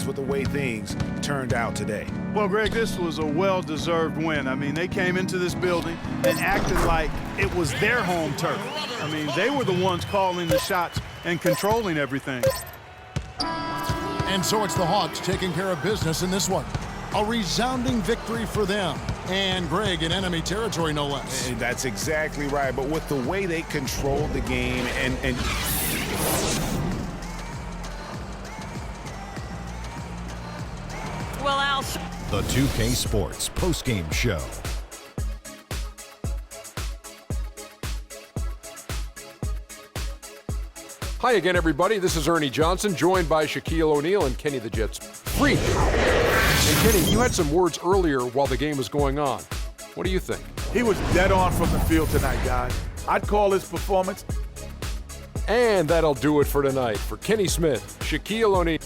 with the way things turned out today. Well, Greg, this was a well-deserved win. I mean, they came into this building and acted like it was their home turf. I mean, they were the ones calling the shots and controlling everything. And so it's the Hawks taking care of business in this one. A resounding victory for them. And, Greg, in enemy territory, no less. And that's exactly right. But with the way they controlled the game and well, Al. The 2K Sports postgame show. Hi again, everybody. This is Ernie Johnson, joined by Shaquille O'Neal and Kenny the Jets Freak. And Kenny, you had some words earlier while the game was going on. What do you think? He was dead on from the field tonight, guys. I'd call his performance. And that'll do it for tonight. For Kenny Smith, Shaquille O'Neal.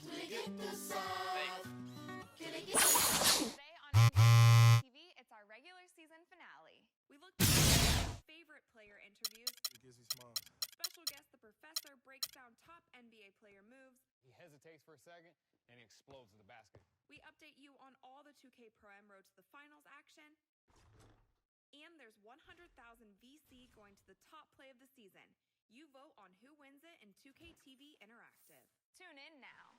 Today on NBA TV, it's our regular season finale. We look at favorite player interviews. Special guest, the professor, breaks down top NBA player moves. He hesitates for a second, and he explodes in the basket. We update you on all the 2K Pro M road to the finals action. And there's 100,000 VC going to the top play of the season. You vote on who wins it in 2K TV Interactive. Tune in now.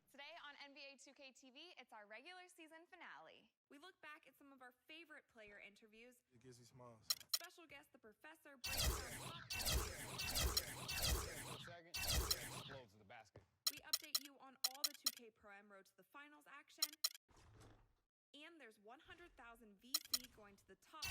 Today on NBA 2K TV, it's our regular season finale. We look back at some of our favorite player interviews. Special guest, the professor, breaks down Second, explodes in the basket. We update you on all the 2K Pro M road to the finals action. And there's 100,000 VC going to the top.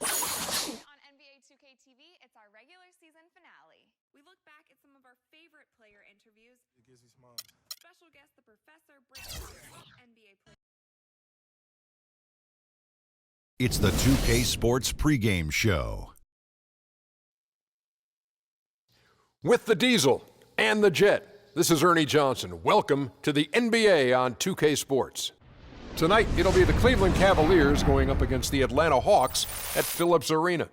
On NBA 2K TV, it's our regular season finale. We look back at some of our favorite player interviews. Special guest, the professor, breaks down top NBA players. It's the 2K Sports pregame show. With the Diesel and the Jet, this is Ernie Johnson. Welcome to the NBA on 2K Sports. Tonight, it'll be the Cleveland Cavaliers going up against the Atlanta Hawks at Phillips Arena.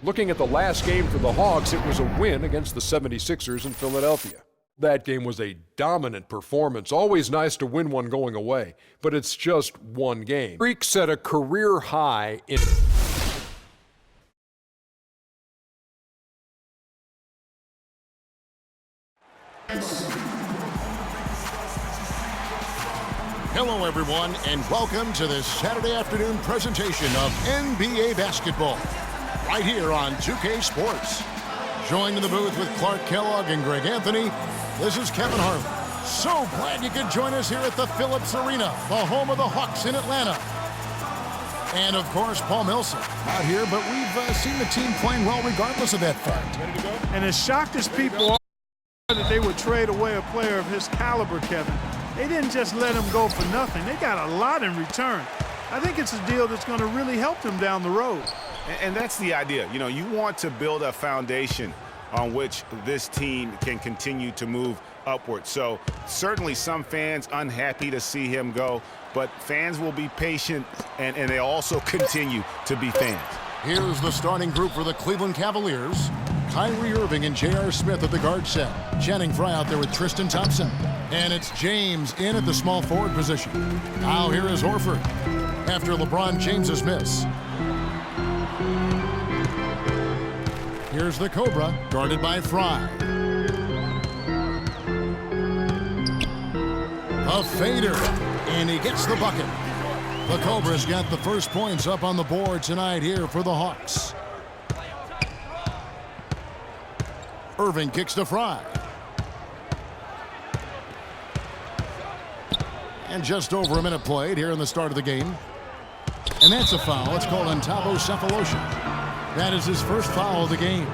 Looking at the last game for the Hawks, it was a win against the 76ers in Philadelphia. That game was a dominant performance. Always nice to win one going away, but it's just one game. Freak set a career high in... Hello, everyone, and welcome to this Saturday afternoon presentation of NBA basketball right here on 2K Sports. Joined in the booth with Clark Kellogg and Greg Anthony, this is Kevin Harlan. So glad you could join us here at the Phillips Arena, the home of the Hawks in Atlanta. And, of course, Paul Millsap out here, but we've seen the team playing well regardless of that fact. And as shocked as people are that they would trade away a player of his caliber, Kevin, they didn't just let him go for nothing. They got a lot in return. I think it's a deal that's going to really help them down the road. And that's the idea. You know, you want to build a foundation on which this team can continue to move upward. So certainly some fans unhappy to see him go, but fans will be patient and they also continue to be fans. Here's the starting group for the Cleveland Cavaliers. Kyrie Irving and J.R. Smith at the guard set. Channing Frye out there with Tristan Thompson. And it's James in at the small forward position. Now here is Horford after LeBron James's miss. Here's the Cobra, guarded by Frye. A fader, and he gets the bucket. The Cobra's got the first points up on the board tonight here for the Hawks. Irving kicks to Frye. And just over a minute played here in the start of the game. And that's a foul. It's called Ntabo Sefolosha. That is his first foul of the game.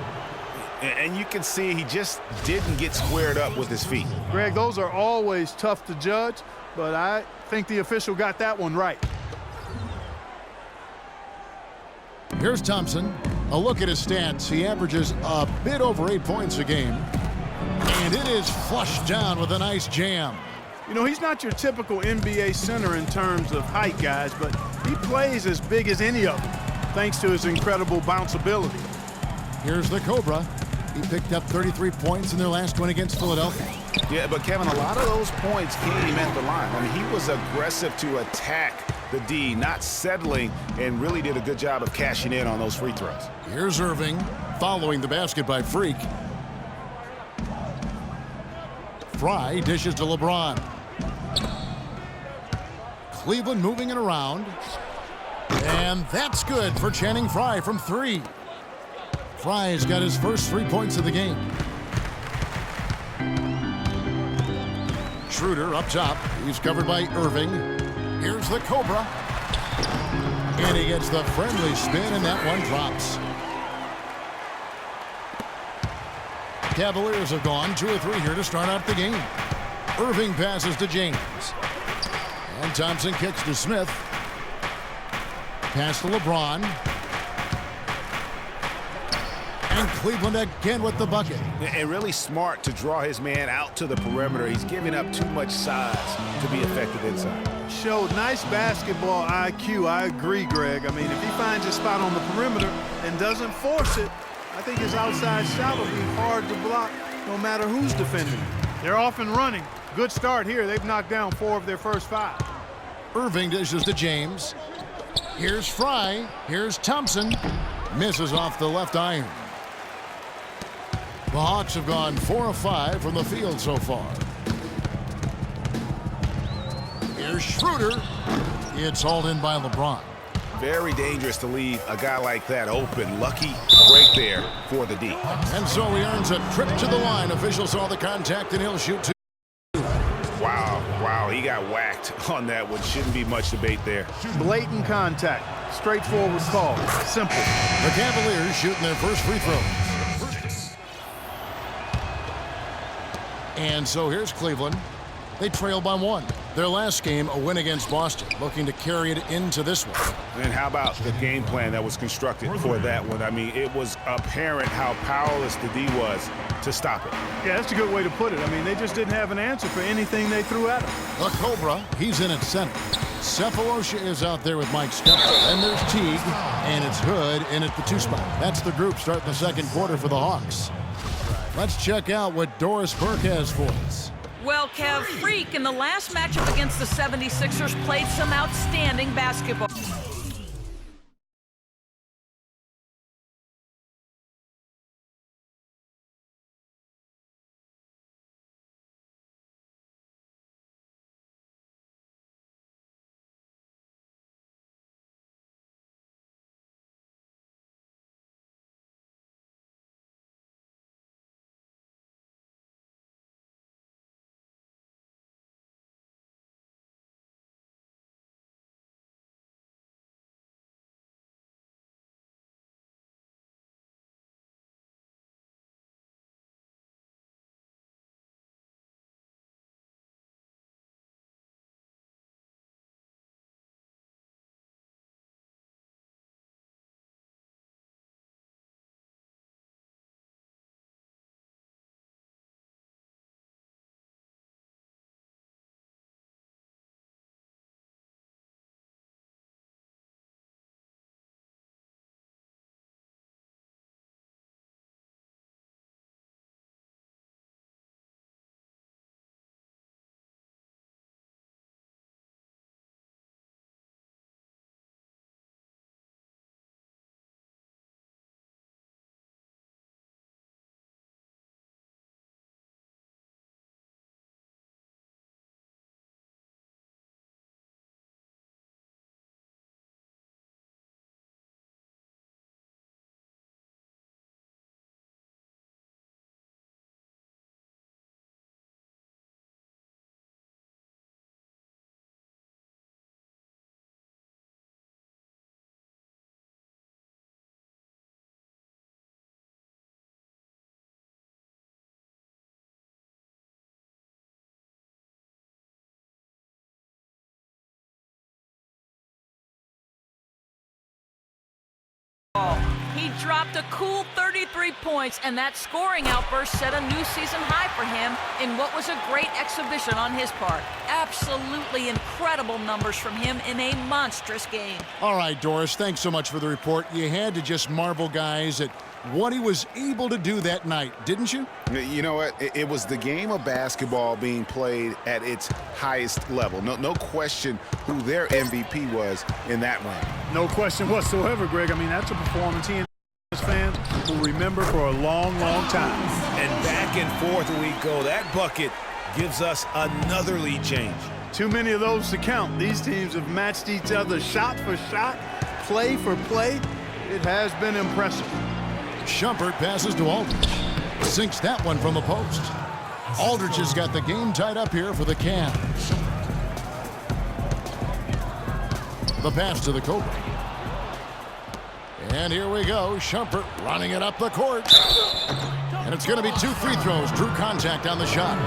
And you can see he just didn't get squared up with his feet. Greg, those are always tough to judge, but I think the official got that one right. Here's Thompson. A look at his stats. He averages a bit over 8 points a game. And it is flushed down with a nice jam. You know, he's not your typical NBA center in terms of height, guys, but he plays as big as any of them, thanks to his incredible bounce ability. Here's the Cobra. He picked up 33 points in their last one against Philadelphia. Yeah, but Kevin, a lot of those points came at the line. I mean, he was aggressive to attack the D, not settling, and really did a good job of cashing in on those free throws. Here's Irving, following the basket by Freak. Frye dishes to LeBron. Cleveland moving it around. And that's good for Channing Frye from three. Frye's got his first 3 points of the game. Schroeder up top. He's covered by Irving. Here's the Cobra. And he gets the friendly spin, and that one drops. Cavaliers have gone 2 or 3 here to start out the game. Irving passes to James. And Thompson kicks to Smith. Pass to LeBron. And Cleveland again with the bucket. And really smart to draw his man out to the perimeter. He's giving up too much size to be effective inside. Showed nice basketball IQ. I agree, Greg. I mean, if he finds a spot on the perimeter and doesn't force it, I think his outside shot will be hard to block no matter who's defending. They're off and running. Good start here. They've knocked down 4 of their first 5. Irving dishes to James. Here's Frye. Here's Thompson. Misses off the left iron. The Hawks have gone 4 of 5 from the field so far. Here's Schroeder. It's hauled in by LeBron. Very dangerous to leave a guy like that open. Lucky break there for the D. And so he earns a trip to the line. Officials saw the contact, and he'll shoot 2. Wow, he got whacked on that one. Shouldn't be much debate there. Blatant contact. Straightforward call. Simple. The Cavaliers shooting their first free throw. And so here's Cleveland. They trail by 1. Their last game, a win against Boston, looking to carry it into this one. And how about the game plan that was constructed for that one? I mean, it was apparent how powerless the D was to stop it. Yeah, that's a good way to put it. I mean, they just didn't have an answer for anything they threw at him. The Cobra, he's in at center. Sefolosha is out there with Mike Scott. And there's Teague, and it's Hood in at the 2 spot. That's the group starting the second quarter for the Hawks. Let's check out what Doris Burke has for us. Well, Kev, Freak in the last matchup against the 76ers played some outstanding basketball. He dropped a cool 33 points, and that scoring outburst set a new season high for him in what was a great exhibition on his part. Absolutely incredible numbers from him in a monstrous game. All right, Doris, thanks so much for the report. You had to just marvel, guys, at what he was able to do that night, didn't you? You know what? It was the game of basketball being played at its highest level. No question who their MVP was in that one. No question whatsoever, Greg. I mean, that's a performance he and his fans will remember for a long, long time. And back and forth we go. That bucket gives us another lead change. Too many of those to count. These teams have matched each other shot for shot, play for play. It has been impressive. Shumpert passes to Aldridge. Sinks that one from the post. Aldridge has got the game tied up here for the Cavs. The pass to the Cobra. And here we go. Shumpert running it up the court. And it's going to be 2 free throws. Drew contact on the shot.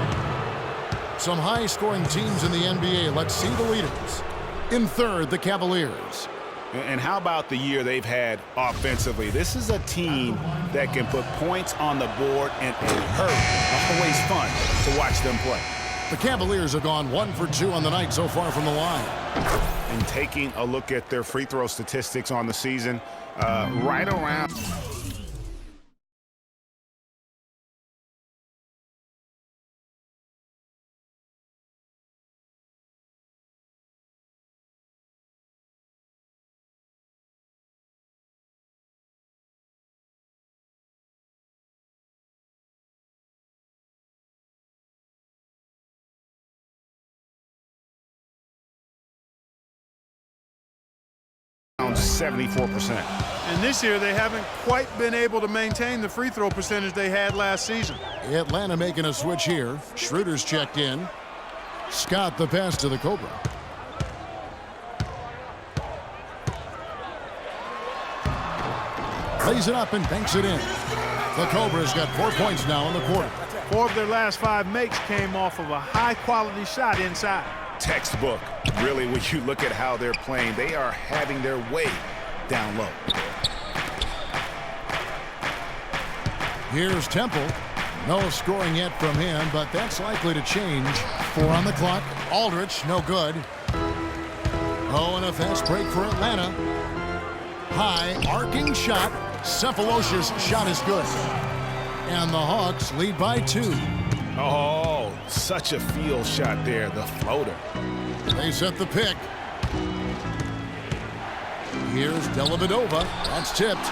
Some high-scoring teams in the NBA. Let's see the leaders. In third, the Cavaliers. And how about the year they've had offensively? This is a team that can put points on the board and hurt. Always fun to watch them play. The Cavaliers have gone 1 for 2 on the night so far from the line. And taking a look at their free throw statistics on the season, right around. Around 74%. And this year, they haven't quite been able to maintain the free throw percentage they had last season. Atlanta making a switch here. Schroeder's checked in. Scott the pass to the Cobra. Lays it up and banks it in. The Cobra's got 4 points now in the quarter. 4 of their last 5 makes came off of a high-quality shot inside. Textbook. Really, when you look at how they're playing, they are having their way down low. Here's Temple. No scoring yet from him, but that's likely to change. 4 on the clock. Aldridge, no good. Oh, and a fast break for Atlanta. High, arcing shot. Cephalosha's shot is good. And the Hawks lead by 2. Oh, such a field shot there, the floater. They set the pick. Here's Dellavedova. That's tipped.